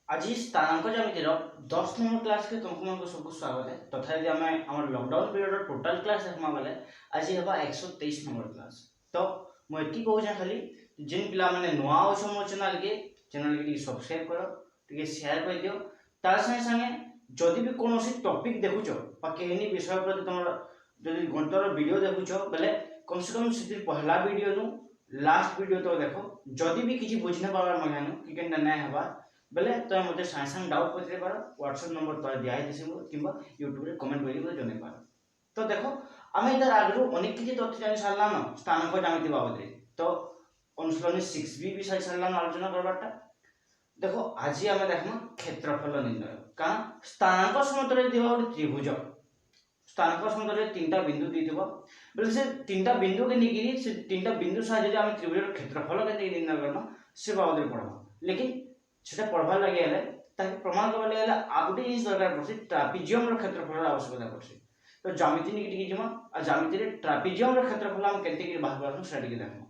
आज स्थानांक ज्यामितिर 10 number class के तुमको सबको स्वागत है। तथा यदि आम आम लॉकडाउन पीरियड टोटाल क्लास देखा गले आज हम 123 नंबर क्लास। तो मुझे कहूँ खाली जिन पिला मैंने नुआ अच्छे मो चैनल के सब्सक्राइब कर शेयर कर दियो। तार संगे संगे जदि भी कौन टॉपिक देखुच कहीं विषय प्रति तुम जदि गणितर वीडियो देखुच बेले कम से कम से पहला वीडियो नु लास्ट वीडियो तो देखो जदि भी किसी बुझने पार मगानु कि केनटा नहीं हवा बेले तो मते साइंस डाउट पचरे पार व्हाट्सएप नंबर तो दिया है किंबा यूट्यूब रे कमेंट करी जने पार। तो देखो आम इधर आगु अनेक किसी तथ्य जानि सारला न स्थानांक ज्यामिति बाबद तो अनुशीलनी 6b विषय सारला आलोचना करबाटा। देखो आज आम देखमा क्षेत्रफल निर्णय का स्थानांक समतल दिबा गोटे त्रिभुज स्थानांक समतल तीनटा बिंदु दिथिबो बेले से तीनटा बिंदु के निगिरी से तीनटा बिंदु साहाय्य हम त्रिभुज क्षेत्रफल के निर्णय करना से बाबद पढ़वा। लेकिन सेटा पढ़वा लगे ताकि प्रमाण करवा लगे आ गोटे जिनिस दरकार पड़सी ट्रापिजियम रो क्षेत्रफल आवश्यकता पड़सी। तो ज्यामिति निकि टिके जिमा आ ज्यामिति रे ट्रापिजियम रो क्षेत्रफल हम केते कि बाहर करन सेटा टिके देखो।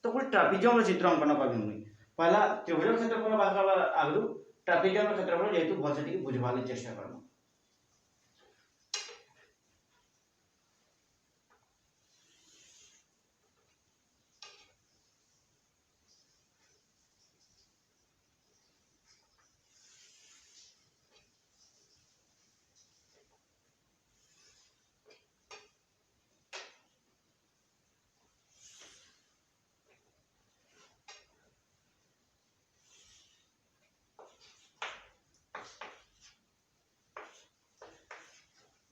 तो कोई ट्रापिजियम रो चित्र अंकन करबी मुई पहला त्रिभुज क्षेत्रफल बाहर करवा आगु ट्रापिजियम रो क्षेत्रफल जेतु भल से टिके बुझवाले चेष्टा करबो।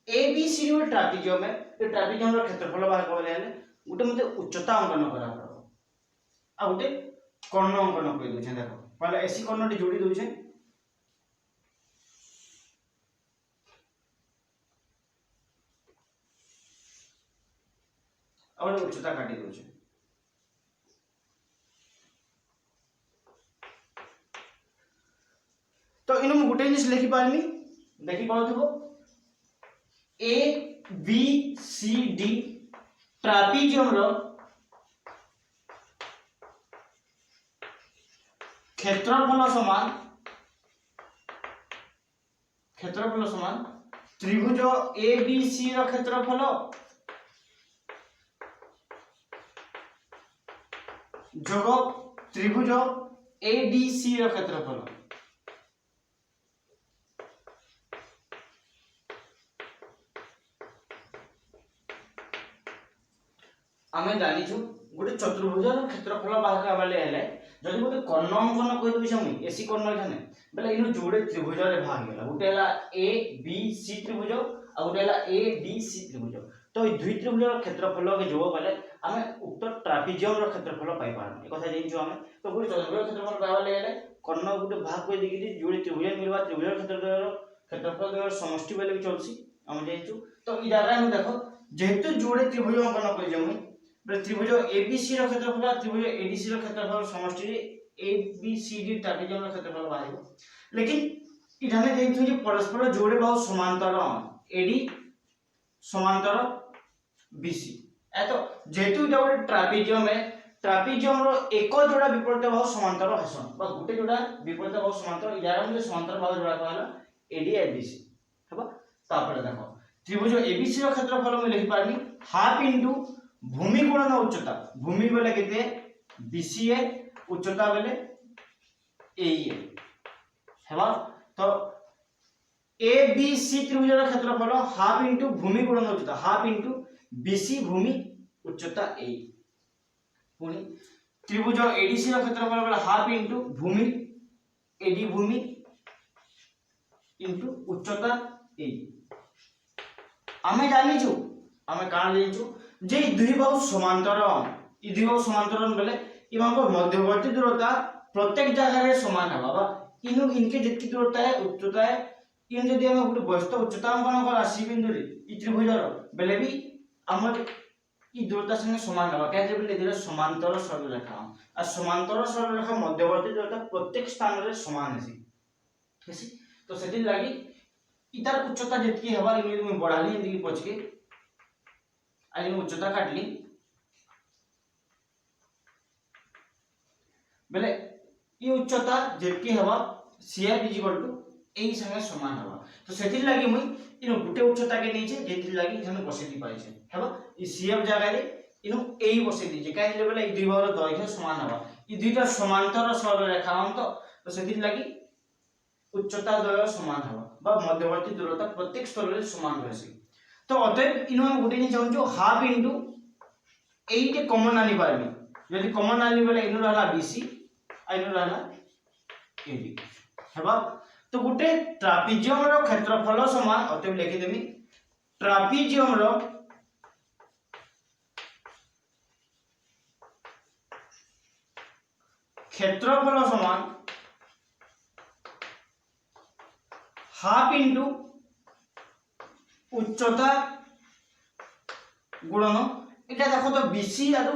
ए बी सी रो ट्रापिजियम है तो ट्रापिजियम रो क्षेत्रफल बाहर करले हेले गुटे मते उच्चता अंकन करा पड़ो आ गुटे कर्ण अंकन कर दोछे। देखो पहले एसी कर्ण टी जोड़ी दोछे और उच्चता काटी दोछे। तो इनो गुटे जिनिस लिखि पारनी देखि पाउथबो ए बी सी डी ट्रापिजियम रो क्षेत्रफल समान त्रिभुज ए बी सी रो क्षेत्रफल जोग त्रिभुज ए डी सी रो क्षेत्रफल। आमे जानिछु गोटे चतुर्भुज क्षेत्रफल बाहर करबाले हेले जदि गोटे कर्ण अंकन कहि दोछि हम एसी कर्ण एखाने बेले इनो जोड़े त्रिभुज रे भाग गेला गोटे हला ए बी सी त्रिभुज आ गोटे हला ए डी सी त्रिभुज। तो ई दुई त्रिभुज रो क्षेत्रफल के जोग कले आमे उक्त ट्रापिजियम रो क्षेत्रफल पाई पारम ए कथा जानिछु आमे। तो गोटे चतुर्भुज क्षेत्रफल पाइबाले हेले कर्ण गोटे भाग कर दिकि जोड़े त्रिभुज मिलबा त्रिभुज क्षेत्रफल रो समष्टि बेले भी चलसी हम जानिछु। तो ई जगह में देखो जेहेतु जोड़े त्रिभुज अंकन कर जमु त्रिभुज एबीसी रो क्षेत्रफल त्रिभुज एडीसी रो क्षेत्रफल समष्टि एबीसीडी ट्रापिजियम रो क्षेत्रफल बाहिबो। लेकिन इठाने देखिथु जे परस्पर जोड़े बाहु समांतर एडी समांतर बीसी ए तो जेतु इटा गोटे ट्रापिजियम है ट्रापिजियम रो एक जोड़ा विपरीत बाहु समांतर हसन बा गुटे जोड़ा विपरीत बाहु समांतर यार हम समांतर बाहु जोड़ा कहला एडी एबीसी हबा। तापर देखो त्रिभुज एबीसी रो क्षेत्रफल में लिखि पारनी हाफ इनटू भूमि गुणन उच्चता भूमि बेले केते बीसी है उच्चता बेले ए हेबा। तो ए बी सी त्रिभुज रो क्षेत्रफल हाफ इनटू भूमि गुणन उच्चता हाफ इनटू बीसी भूमि उच्चता ए पुनी त्रिभुज एडीसी रो क्षेत्रफल बेले हाफ इनटू भूमि एडी भूमि इनटू उच्चता ए। आमे जानिछु आमे कान जानिछु जे दुई बाहु समांतर ई दुई बाहु समांतर बेले इमानको मध्यवर्ती दूरता प्रत्येक जगह रे समान हबा बा इनु इनके जितकी दूरता है उच्चता है इन जदि हम गुटे वस्तु उच्चता अंकन करा सी बिंदु रे ई त्रिभुज रो बेले भी हमर ई दूरता संगे समान हबा काहे जे बेले दिले समांतर सरल रेखा आ समांतर सरल रेखा मध्यवर्ती दूरता प्रत्येक स्थान रे समान हेसी। तो सेति लागि इतार उच्चता जितकी हबा इन में बढ़ाली इनकी पछके आई उच्चता काटली बेले ये उच्चता जेतकी हवा CF इज इक्वल टू एई संगे समान हवा तो सेति लागि मुई इनो गुटे उच्चता के नीचे जेति लागि इथन बसे दी पाइछे हेबो इ CF जगह रे इनो एई बसे दी काई ले बोले इ दुई बार दैर्घ्य समान हवा इ दुईटा समांतर सरल रेखा तो सेति लागि उच्चता द्वय समान हवा बा मध्यवर्ती दूरता प्रत्येक स्तर रे समान रहसी तो अतएव इनो हम गुटे नि चाहू हाफ इनटू 8 कॉमन आनी पारबी यदि कॉमन आनी बोले इनो रहला BC आ इनो रहला AB हेबा तो गुटे ट्रापेजियम रो क्षेत्रफल समान अतएव लिखि देमी ट्रापेजियम रो क्षेत्रफल समान हाफ इनटू उच्चता गुणन এটা দেখো তো BC আৰু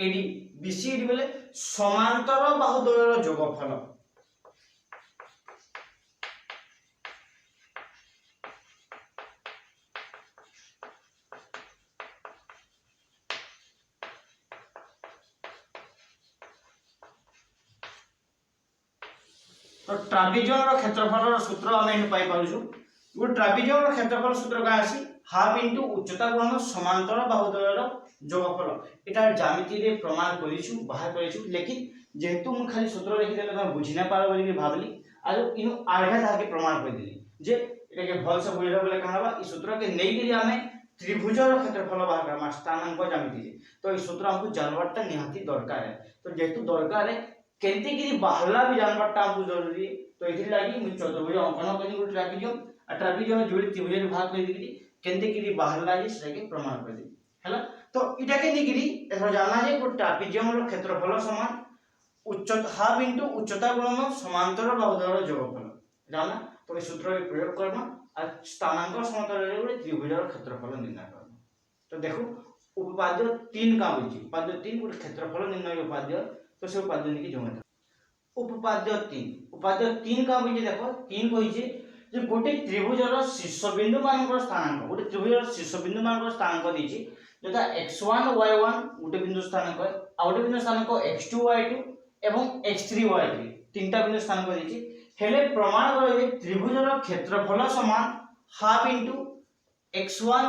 AD BC AD বলে সমান্তর বাহু দ্বয়ৰ যোগফল तो ट्रापेजियम क्षेत्रफल सूत्र आम पाई पारछु गो ट्रापेजियम क्षेत्रफल सूत्र का आसी हाफ इनटू उच्चता गुणन समांतर बाहु द्वयर जोगफल एटा ज्यामिति रे प्रमाण करिछु बाहर करिछु लेकिन जेहेतु मु खाली सूत्र लिखि देले त बुझि ना पारो बोली भाबली आज इनु आर्घा ताके प्रमाण कर देली जे एटा के भल से बुझला बोले कहबा ई सूत्र के नै के हमें त्रिभुज रो क्षेत्रफल बाहर करमा स्थानांक ज्यामिति तो ई सूत्र हमको जानवटा निहाती दरकार है तो जेहेतु दरकार है केनते गिरी बाहरला भी जानवटा हमको जरूरी तो इथि लागि मु चतुर्भुज अंकन कनी गो ट्रापेजियम आ ट्रापेजियम जोड़ी त्रिभुज रे भाग कर दिली केनते गिरी बाहरला जे सेके प्रमाण कर दी हैला तो इटा के निगिरी एथर जानना जे को ट्रापेजियम रो क्षेत्रफल समान उच्चता हाफ इनटू उच्चता गुणन समांतर बाहु द्वयर जोगफल जानना तो ए सूत्र रे प्रयोग करना आ स्थानांक समतल रे गो त्रिभुज रो क्षेत्रफल निर्णय करना तो देखो उपपाद्य 3 का बुझी उपपाद्य 3 गो क्षेत्रफल निर्णय उपाद्य तो से उपाद्य निकी जोंगे उपपाद्य 3 का बुझी देखो 3 कहि जे जे गोटे त्रिभुजर शीर्षबिंदु मानकर स्थानांक गोटे त्रिभुजर शीर्षबिंदु मानकर स्थानांक दिछि जता x1 y1 गोटे बिंदु स्थानांक आ गोटे बिंदु स्थानांक x2 y2 एवं x3 y3 तीनटा बिंदु स्थानांक दिछि हेले प्रमाण करै जे त्रिभुजर क्षेत्रफल समान half into x1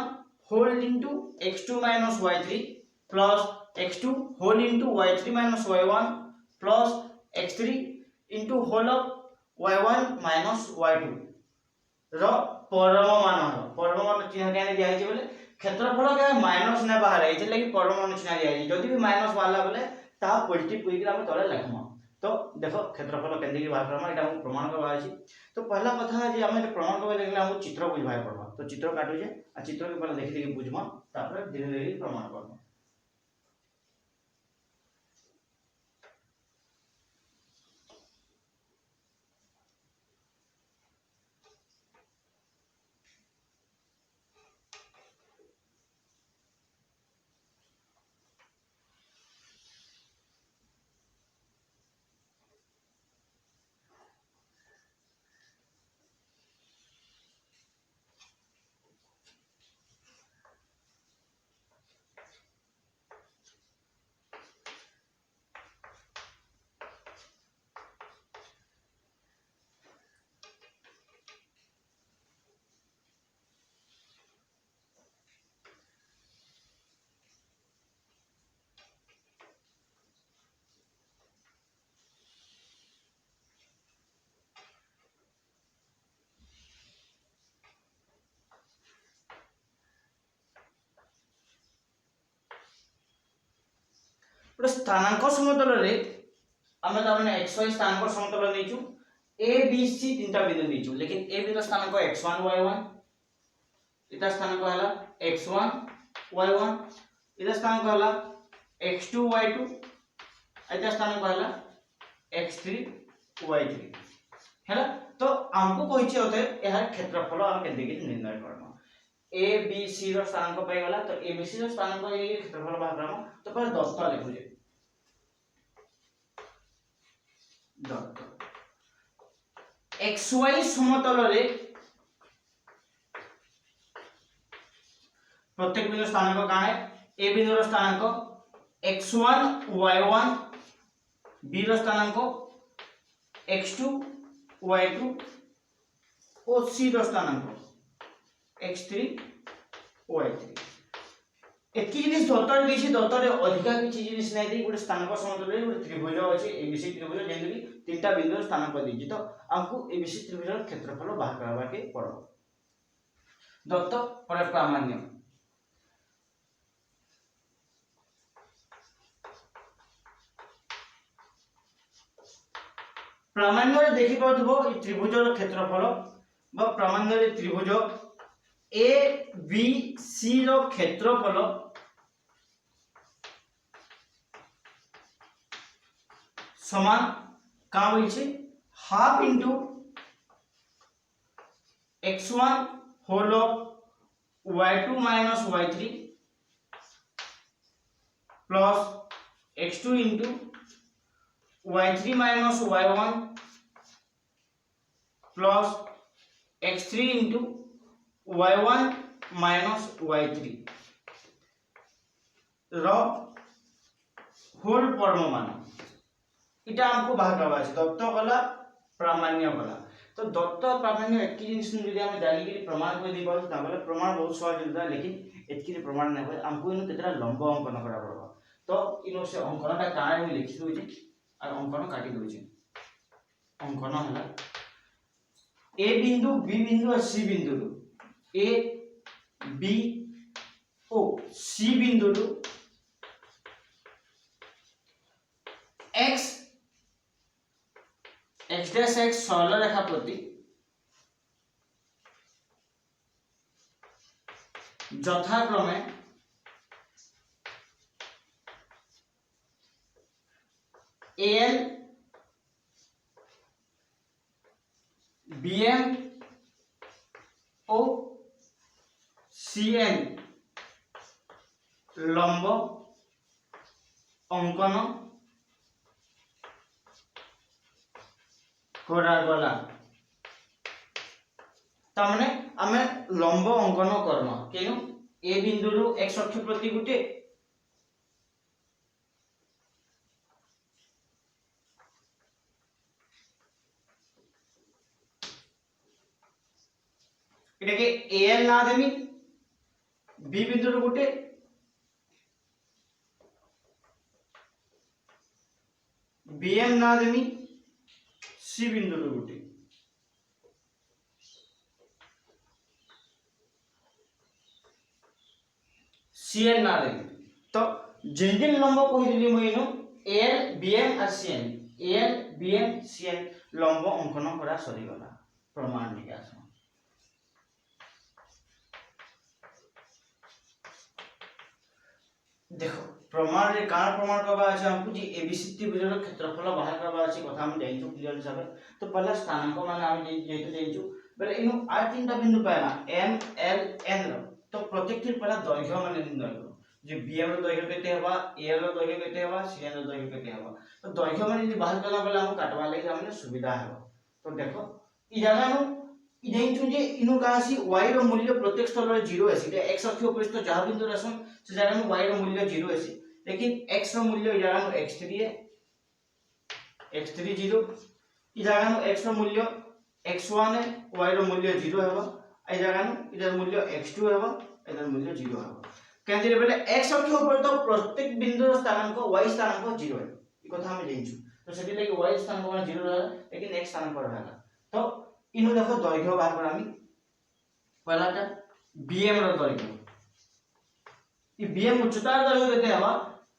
whole into x2 y3 plus x2 whole into y3 y1 plus x3 into whole of y1 y2 रो परममान चिन्ह केने दिया है बोले क्षेत्रफल के माइनस ने बाहर है जे लागि परममान चिन्ह दिया है जदी भी माइनस वाला बोले ता पॉजिटिव कोइ हम तले लिखम तो देखो क्षेत्रफल केंदे की बाहर करम एटा हम प्रमाण करबा अछि तो पहला कथा है जे हम प्रमाण करबा लगले हम चित्र बुझबाय पड़बा तो चित्र काटू जे आ चित्र के पहले देखि देखि बुझमा तापर धीरे धीरे प्रमाण करबा गोटे स्थानांक समतल रे हम माने xy स्थानांक समतल नेचु a b c तीनटा बिंदु नेचु लेकिन a बिंदु स्थानांक x1 y1 इता स्थानांक हला x1 y1 इता स्थानांक हला x2 y2 इता स्थानांक हला x3 y3 हैला तो हमको कहि छै होते एहा क्षेत्रफल हम केते के निर्णय करना a b c रो स्थानांक पाई गला तो a b c रो स्थानांक ये क्षेत्रफल बाहर करम तो पर 10 ता लिखु जे 10 xy समतल रे प्रत्येक बिंदु स्थानांक का है a बिंदु रो स्थानांक x1 y1 b रो स्थानांक x2 y2 और c ର ସ୍ଥାନାଙ୍କ x3 y3 एतकी जिनिस दत्तर देछि दत्तर अधिका किछि जिनिस नै दे गोटे स्थानांक समतल गोटे त्रिभुज अछि एबीसी त्रिभुज जेंति कि तीनटा बिंदु स्थानांक देछि तो हमकु एबीसी त्रिभुजर क्षेत्रफल बाहर करबा के पड़ो दत्त पर प्रामाण्य प्रामाण्य देखि पाथबो इ त्रिभुजर क्षेत्रफल बा प्रामाण्य रे त्रिभुज ए बी सी रो क्षेत्रफल समान का होई छै half into x1 whole of y2 minus y3 plus x2 into y3 minus y1 plus x3 into y1 minus y3 रो होल फॉर्म मान इटा हमको बाहर करबा छै दत्त गला प्रामाण्य गला तो दत्त प्रामाण्य एतकी जिनिस जदि हम जानि के प्रमाण को दी पाउ ताबले प्रमाण बहुत सहज होता है लेकिन एतकी प्रमाण नै होय हमको इन केतरा लंब अंकन करा पड़बा तो इनो से अंकनटा काहे हम लिखि दउ छी और अंकन काटी दउ छी अंकन हला ए बिंदु बी बिंदु और सी बिंदु ए बी ओ सी बिंदु x x डैश x सरल रेखा प्रति यथाक्रमे AL BM ओ CN लंब अंकन करा गला तमने आमे लंब अंकन करना केनु ए बिंदु रु x अक्ष प्रति गुटे एटा के AL ना देमी B बिंदु रु गुटे BM ना देमी सी बिंदु रो गुटे सीएन ना दे तो जिन जिन लंब कहि दिली मइनो एल बीएम और सीएन एल बीएम सीएन लंब अंकन करा सरी गला प्रमाण निकास देखो प्रमाण रे कारण प्रमाण करबा अछि हमकु जे एबीसी त्रिभुजर क्षेत्रफल बाहर करबा अछि कथा हम जाइछु क्लियर हिसाब तो पहला स्थानांक माने हम जेतु जाइछु बेले इनु आ तीनटा बिंदु पाएला एम एल एन तो प्रत्येक थी पहला दैर्घ्य माने निर्णय करो जे बीएम रो दैर्घ्य केते हेबा एल रो दैर्घ्य केते हेबा सीएन रो दैर्घ्य केते हेबा तो दैर्घ्य माने जे बाहर करला बेला हम काटवा लागि हमने सुविधा हेबा तो देखो इ जागा नु इ जाइछु जे इनु कासी y रो मूल्य प्रत्येक स्थल रे 0 अछि ते x अक्ष पर तो जहा बिंदु रसन से जागा नु y रो मूल्य 0 अछि लेकिन x रो मूल्य जागा नु x3 है x3 0 इ जागा नु x रो मूल्य x1 है y रो मूल्य 0 हेबा ए जागा नु इधर मूल्य x2 हेबा इधर मूल्य 0 हेबा केंद्र बेले x अक्ष पर तो प्रत्येक बिंदु स्थानांक y स्थानांक 0 है इ कथा हम जानिछु तो सेति लागि y स्थानांक 0 रहला लेकिन x स्थानांक रहला तो इनु देखो दैर्घ्य बाहर कर आमी पहलाटा bm रो दैर्घ्य इ bm उच्चता दैर्घ्य केते हेबा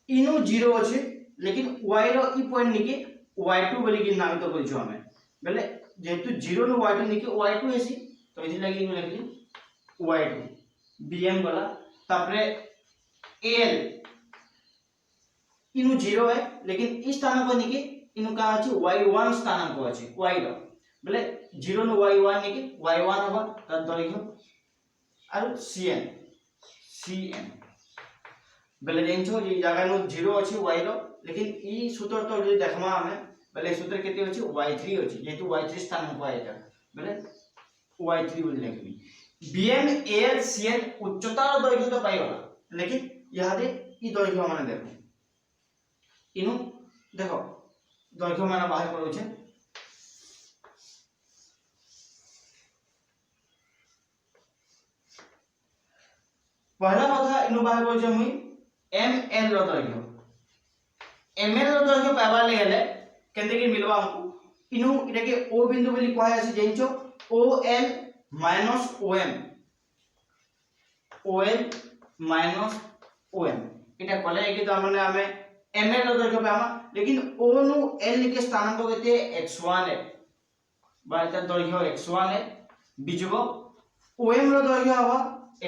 इनु 0 अछि लेकिन y रो इ पॉइंट निके y2 बोली कि नामित करिछु हमें बेले जेतु 0 नु y2 निके y2 हेसी तो इथि लागि इनु लिखली y2 bm वाला तापरे al इनु 0 है लेकिन इस स्थानांक निके इनु का अछि y1 स्थानांक अछि y रो बेले 0 नु y1 निके y1 हबा त दैर्घ्य आरो cn बेले जेंचो जे जागा नु 0 अछि y रो लेकिन ई सूत्र तो जे देखमा हमें बेले सूत्र केते अछि y3 अछि जेतु y3 स्थानांक आएगा बेले y3 बोल लिखबी bm al cn उच्चता रो दैर्घ्य तो पाइबा लेकिन यहाँ दे ई दैर्घ्य माने देखो इनु देखो दैर्घ्य माने बाहर करू छे पहला कथा इनु बाहर कर मुई एम एल रो दैर्घ्य एम एल रो दैर्घ्य पाबा ले हेले केते कि मिलबा हमकु इनु इटा के ओ बिंदु बोली कहै आसी जेंचो O L minus O M इटा कले कि त माने हमें एम एल रो दैर्घ्य पामा लेकिन ओ नु एल के स्थानांक केते x1 है बा इटा दैर्घ्य x1 है बिजुगो ओ एम रो दैर्घ्य हवा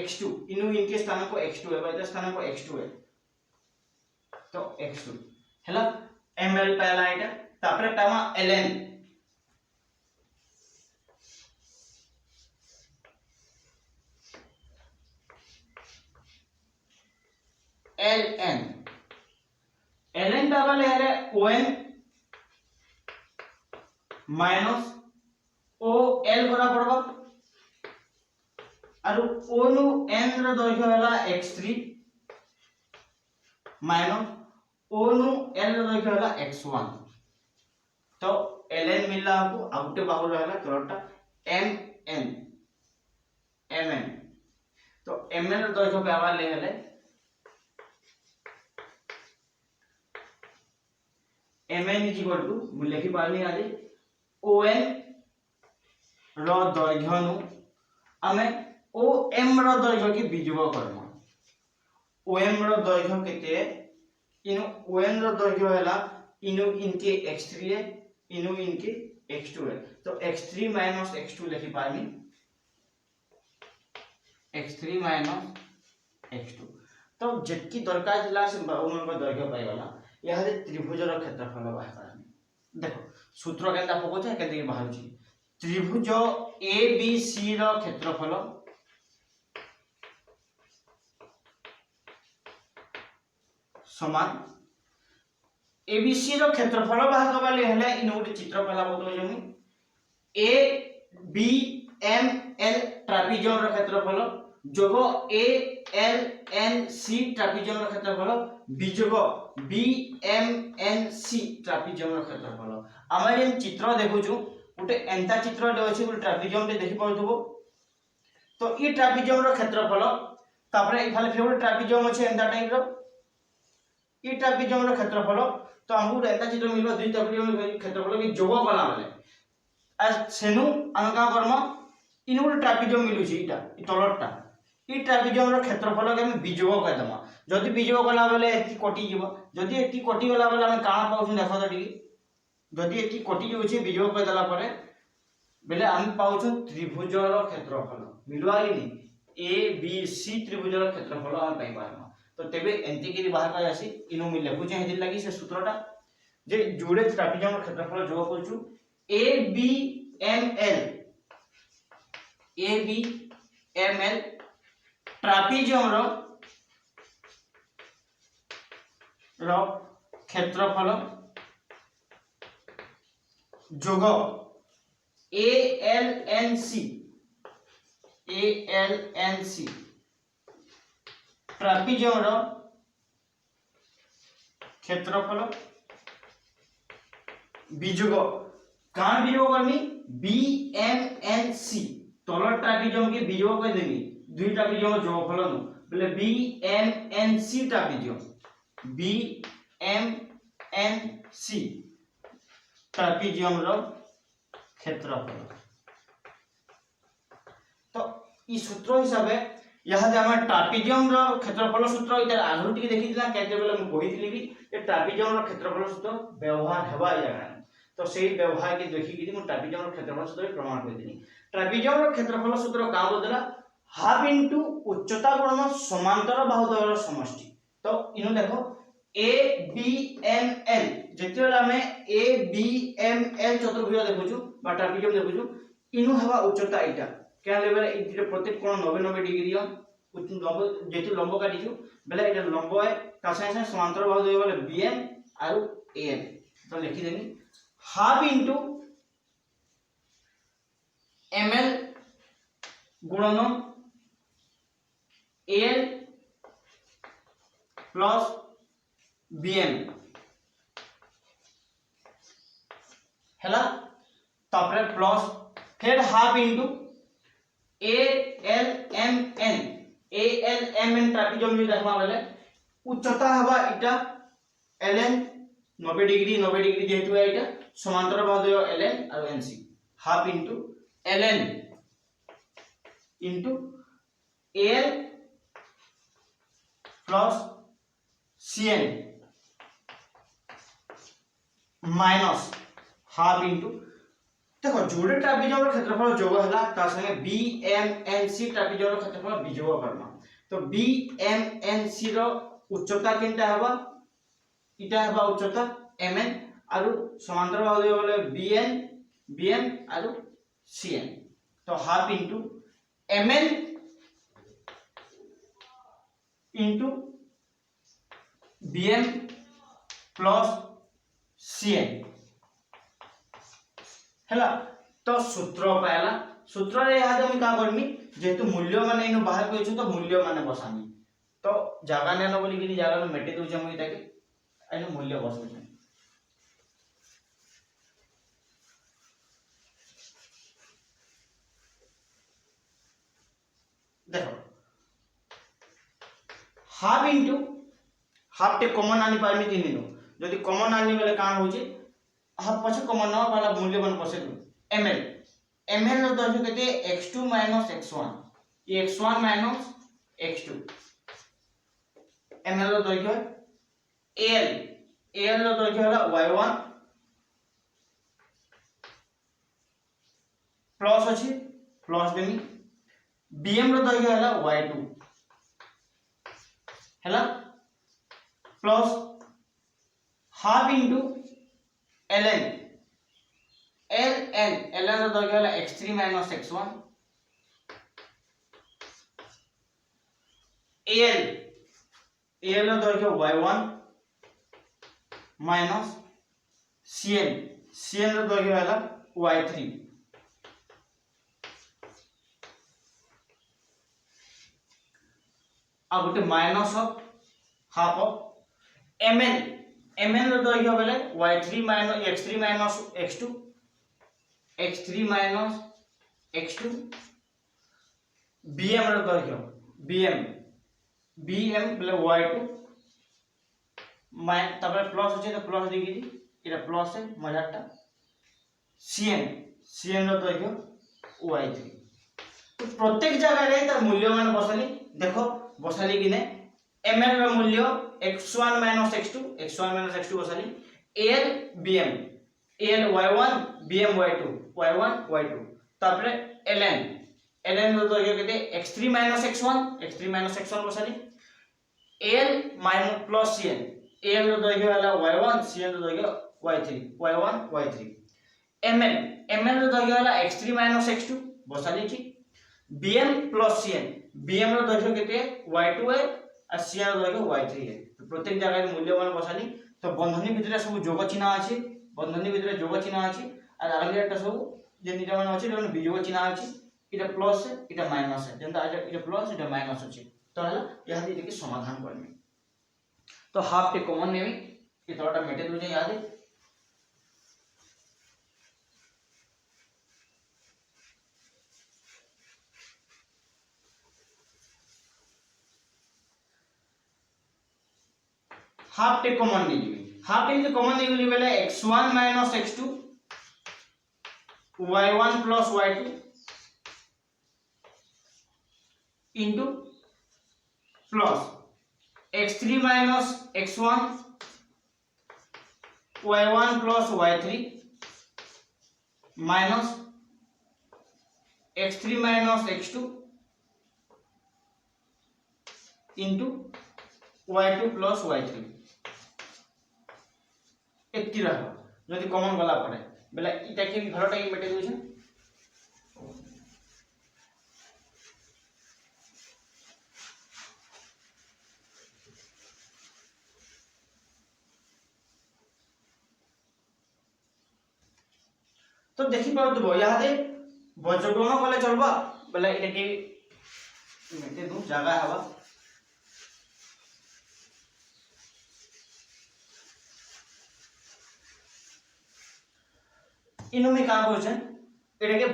x2 इनु इनके स्थानांक x2 है बा इटा स्थानांक x2 है तो x2 हैला ml पहला आइटा तापरे पामा ln पाबा ले हेले on माइनस ओ एल करा पड़बा और ओ नु n रो दैर्घ्य होला x3 माइनस ओ नु l रो दैर्घ्य होला x1 तो ln मिलला हमको आउटे बाहुर रहला तोरटा mn तो mn रो दैर्घ्य पाबा ले हेले mn इज इक्वल टू मु लिखि पानी आले on रो दैर्घ्य नु हमें om रो दैर्घ्य की बीजोग करना om रो दैर्घ्य केते इनु on रो दैर्घ्य हैला इनु इनके x3 है इनु इनके x2 है तो x3 माइनस x2 लिखि पानी x3 माइनस x2 तो जेतकी दरकार थिला से ओमन को दैर्घ्य पाई वाला यहा दे त्रिभुज रो क्षेत्रफल बाहर करनी देखो सूत्र केनता पको छै केते बाहर छी त्रिभुज ABC रो क्षेत्रफल समान ABC रो क्षेत्रफल बाहर करबा ले हेले इन गोटे चित्र पहला बतो जमी ABML ट्रापेजियम रो क्षेत्रफल जोगो ALNC ट्रापेजियम रो क्षेत्रफल बिजोगो BMNC ट्रापेजियम रो क्षेत्रफल आमे जेन चित्र देखुछु गोटे एंता चित्र दे अछि गोटे ट्रापेजियम दे देखि पड़थबो तो ई ट्रापेजियम रो क्षेत्रफल तापरे इफाले फेर गोटे ट्रापेजियम अछि एंता टाइप रो ई ट्रापेजियम रो क्षेत्रफल तो हमहु एंता चित्र मिलबो दुई ट्रापेजियम रो क्षेत्रफल के जोग कला वाले आ सेनु हम का करम इन गोटे ट्रापेजियम मिलुछि इटा ई तलरटा ई ट्रापेजियम रो क्षेत्रफल के हम बिजोग कर दमा जदि बिजोग कला बेले एति कटि जीवो जदि एति कटि गला बेले हम काना पाउछु देखो त टी जदि एति कटि जोछि बिजोग कर दला परे बेले हम पाउछु त्रिभुज रो क्षेत्रफल मिलवा कि नहीं ABC त्रिभुज रो क्षेत्रफल हम पाई पारमा तो तेबे एंति के बाहर का आसी इनु मिल लेखु जे हेदि लागि से सूत्रटा जे जोड़े ट्रापेजियम रो क्षेत्रफल जोग करछु ABML ट्रापेजियम रो क्षेत्रफल जोग ALNC ट्रापेजियम रो क्षेत्रफल बिजोग कान बिजोग करनी BMNC तलर ट्रापेजियम के बिजोग कर देनी दुई ट्रापेजियम जोगफल नु बोले BMNC ट्रापेजियम रो क्षेत्रफल तो ई सूत्र हिसाब यहा जे हम ट्रापेजियम रो क्षेत्रफल सूत्र इतर आगु टिके देखिदिला केते बेले हम कहितली भी ए ट्रापेजियम रो क्षेत्रफल सूत्र व्यवहार हेबा जागा तो सेही व्यवहार के देखि कि हम ट्रापेजियम रो क्षेत्रफल सूत्र प्रमाण कर देनी ट्रापेजियम रो क्षेत्रफल सूत्र का बदला हाफ इनटू उच्चता गुणन समांतर बाहुद्वयर समष्टि तो इनु देखो ABML जेतेला में ABML चतुर्भुज देखुछु बा ट्रापेजियम देखुछु इनु हवा उच्चता इटा क्या लेवल इतिर प्रत्येक कोण 90 डिग्री लंब जेतु लंब काटिछु बेले इटा लंब है ता संगे समांतर बाहुद्वय बोले BM आरो AM तो लिखि देनी हाफ इनटू ML गुणन AL प्लस BM हैला तापरे प्लस फिर half into ALMN A L M N trapezium जो देखमा बेले उच्चता हवा इटा ln 90 डिग्री जेहेतु इटा समांतर बाहुद्वय ln और nc half into ln into al plus cn minus half into देखो जोड़े ट्रापेजियम क्षेत्रफल जोग हला ता संगे BMNC ट्रापेजियम क्षेत्रफल बिजोग करना तो BMNC रो उच्चता केनटा हबा इटा हबा उच्चता mn आरु समांतर बाहुद्वय बोले bm आरु cn तो half into mn into bm plus cn हैला तो सूत्र पायला सूत्र रे याद हम का करमी जेतु मूल्य माने इनो बाहर कइछु तो मूल्य माने बसानी तो जागा ने न बोली कि जागा में मेटे दउ जम इता के इनो मूल्य बसउ छ देखो हाफ इनटू हाफ टे कॉमन आनी पारमी तीन नो जदी कॉमन आनी बेले का होची हाफ पछे कॉमन न वाला मूल्य मन बसे ml ml रो दर्ज केते x2 x1 ये x1 x2 ml रो दर्ज al रो दर्ज होला y1 प्लस अछि प्लस देमी bm रो दर्ज होला y2 हैला plus half into ln ln रो दर्ज होला x3 x1 al रो दर्ज y1 माइनस cn रो दर्ज होला y3 आ गोटे minus of half of mn रो दर्ज बेले y3 x3 x2 x3 x2 bm रो दर्ज bm बेले y2 माइन तबरे प्लस होचे तो प्लस डिग्री इटा प्लस है मजाटा cn रो दर्ज y3 तो प्रत्येक जगह रे तार मूल्य मान बसली देखो बसाली किने ml रो मूल्य x1 x2 बसाली al bm al y1 bm y2 तापरे ln रो दर्ज केते x3 x1 बसाली al minus plus cn al रो दर्ज होला y1 cn रो दर्ज y1 y3 ml रो दर्ज होला x3 x2 बसाली ठीक bm प्लस cn bm रो दर्ज केते y2 है और cn रो दर्ज y3 है तो प्रत्येक जगह रे मूल्य मान बसाली तो बंधनी भितरे सब जोग चिन्ह अछि बंधनी भितरे जोग चिन्ह अछि और आगेटा सब जे निटा मान अछि जोन वियोग चिन्ह अछि इटा प्लस है इटा माइनस है जेंता इटा प्लस इटा माइनस अछि तो हला यहा दे के समाधान करनी तो हाफ टे कॉमन नेमी ये तोटा मेटे दो याद है हाफ टे कॉमन नहीं कॉमन नहीं बेले x1 x2 y1 plus y2 into plus x3 x1 y1 plus y3 minus x3 x2 into y2 plus y3 एत्ती रहा जदि कॉमन गला पड़े बेला इटा के घरटा के मेटे दउ छै तो देखि पाउतबो यादे बजगोनो कले चलबा बेला इटा के मेटे दउ जगह हवा इनो में का होछन एटा के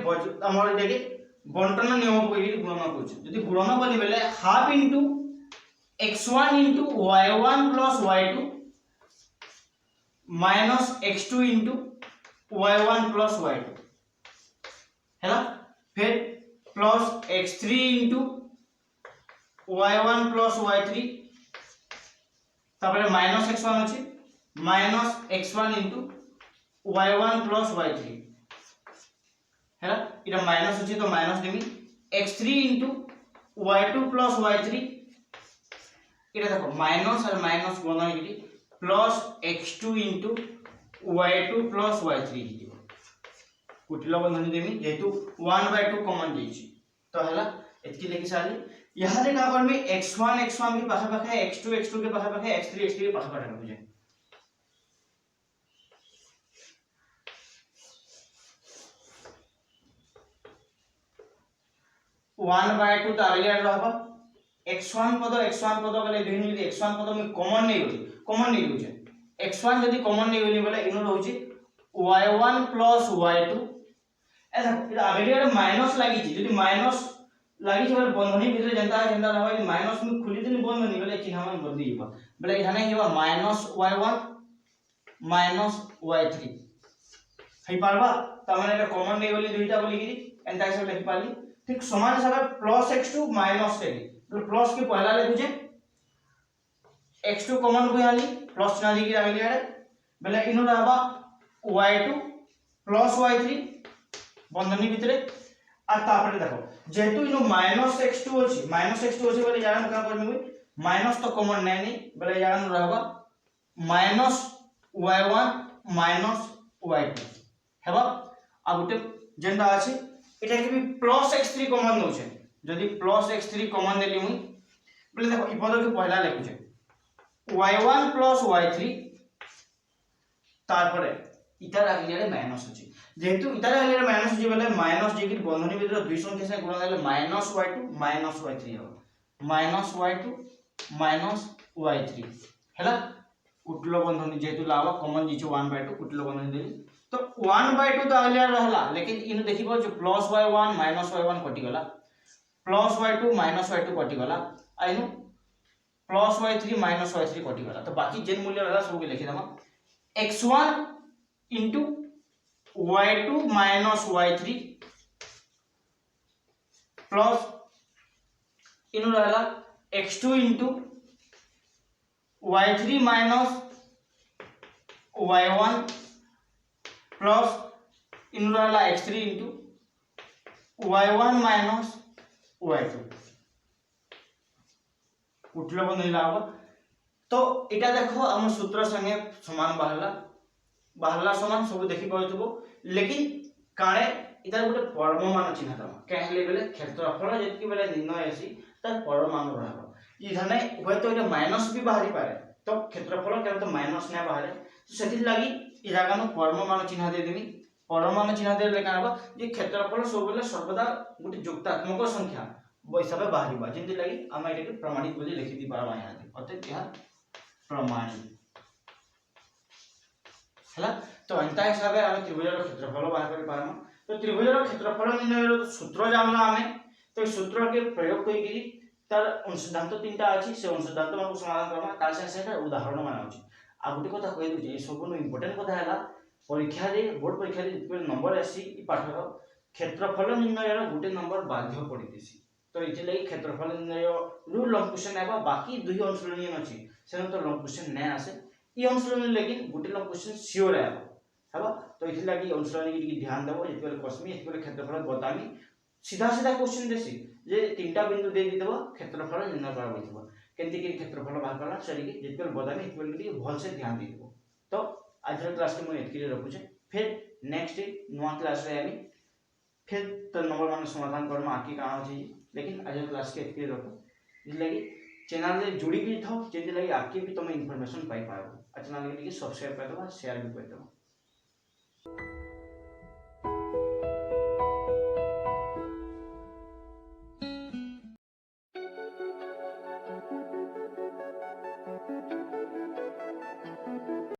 हमर एटा के बंटन नियम को गुणन कर जदि गुणन करी बेले half into x1 into y1 plus y2 minus x2 into y1 plus y2 है ना। फिर plus x3 into y1 plus y3 तापर माइनस x1 अछि minus x1 into y1 plus y3 है ना। इटा माइनस अछि तो minus देमी x3 into y2 plus y3 इटा देखो माइनस और माइनस गुणन हेगी plus x2 into y2 plus y3 हेगी कुटिल बंधन देमी जेतु 1/2 कॉमन देछि तो हला एतकी लेखि साली यहाँ रे का करमी x1 के पाखा पाखा x2 के पाखा पाखा x3 के पाखा पाखा बुझे 1/2 तो आगे रहबा x1 पद गले दुनु यदि x1 पद में कॉमन नहीं होचे x1 यदि कॉमन नहीं होली बोले इनो रहउची y1 प्लस y2 ऐसा इटा आगे माइनस लागि छी यदि माइनस लागि छी बोले बंधनी भीतर जनता रहबा माइनस में खुली दिन बंधनी बोले चिन्ह में बदली हिबा बोले इठाने Hiba minus y1 minus y3 हई पारबा त माने एटा कॉमन नहीं होली दुईटा बोली कि एंता से लिखि पाली ठीक समान हिसाब प्लस x2 माइनस टेली तो प्लस के पहला लिखुजे x2 कॉमन बुझाली प्लस ना दी के आगे आरे बेले इनो रहबा y2 प्लस y3 बंधनी भितरे आ तापरे देखो जेतु इनो माइनस x2 अछि बोले जान का करमी माइनस तो कॉमन नहीं बोले जान रहबा माइनस y1 माइनस y2 हेबा आ गुटे जेंदा अछि एटा के भी प्लस x3 कॉमन नउछे जदि प्लस x3 कॉमन देली मुई बोले देखो ई पद के पहला लिखुछे y1 प्लस y3 तारपरे इतार आगे रे माइनस अछि जेहेतु इतार आगे रे माइनस अछि बोले माइनस जे कि बंधनी भीतर दुई संख्या से गुणन देले माइनस y2 माइनस y3 हो माइनस y2 माइनस y3 हैला कुटलो बंधनी जेहेतु लावा कॉमन जिछु 1/2 कुटलो बंधनी देली तो 1/2 तो आगे रहला लेकिन इन देखिबो जो प्लस y1 माइनस y1 कटि गला प्लस y2 माइनस y2 कटि गला आइनु प्लस y3 माइनस y3 कटि गला तो बाकी जेन मूल्य रहला सब के लिखि दमा x1 into y2 minus y3 plus इनु रहला x2 into y3 minus y1 plus इन रहला x3 into y1 minus y2 उठलो बनेला हो तो एटा देखो हम सूत्र संगे समान बाहरला समान सब देखि पाउतबो लेकिन काणे इधर गोटे परमाणु चिन्ह दमा कहले बेले क्षेत्रफल जति बेले निर्णय आसी तार परमाणु रहबो इधने होय तो एटा माइनस भी बाहरी पारे तो क्षेत्रफल केन तो माइनस ने बाहरे तो सेति लागि इ जागा न परमाणु चिन्ह दे देमी परमाणु चिन्ह देले का हबो जे क्षेत्रफल सब बेले सर्वदा गोटे युक्तात्मक संख्या हिसाब बाहरीबा जेंति लागि हम एटा के प्रमाणित बोली लिखि दी पारबा यहाँ अतः यह प्रमाणित हला तो अंता हिसाब हम त्रिभुजर क्षेत्रफल बाहर कर पारम तो त्रिभुजर क्षेत्रफल निर्णय सूत्र जानला हमें तो सूत्र के प्रयोग कई गिरी तार सिद्धांत तीनटा अछि से सिद्धांत मन को समाधान करबा तार से उदाहरण माना अछि आ गुटे कथा कहि दु जे सब नो इंपोर्टेंट कथा हला परीक्षा रे बोर्ड परीक्षा रे जिते नंबर आसी इ पाठर क्षेत्रफल निर्णय गुटे नंबर बाध्य पड़ी देसी तो इति लागि क्षेत्रफल निर्णय रूल लॉन्ग क्वेश्चन आबा बाकी दुई अनुसरणीय अछि सेन तो लॉन्ग क्वेश्चन नै आसे इ अनुसरण लेकिन गुटे लॉन्ग क्वेश्चन सियोर आबा हबा तो इति लागि अनुसरण की ध्यान देबो जिते बेले कस्मी इति बेले क्षेत्रफल बतामी सीधा सीधा क्वेश्चन देसी जे तीनटा बिंदु दे दितबो क्षेत्रफल निर्णय करबा होइतबो केंति के क्षेत्रफल बाहर करला सरी के जिते बेले बतामी इति बेले की भल से ध्यान दितबो तो आज क्लास के मैं एतकी रखु छे फिर नेक्स्ट नवा क्लास रे आमी फिर तो नंबर मान समाधान करम आकी काण अछि लेकिन आज क्लास के एतकी रखु इति लागि चैनल रे जुड़ी भी थाओ जेति लागि आके भी तुम इंफॉर्मेशन पाई पाबो आ चैनल के सब्सक्राइब कर दबा शेयर भी कर दबा।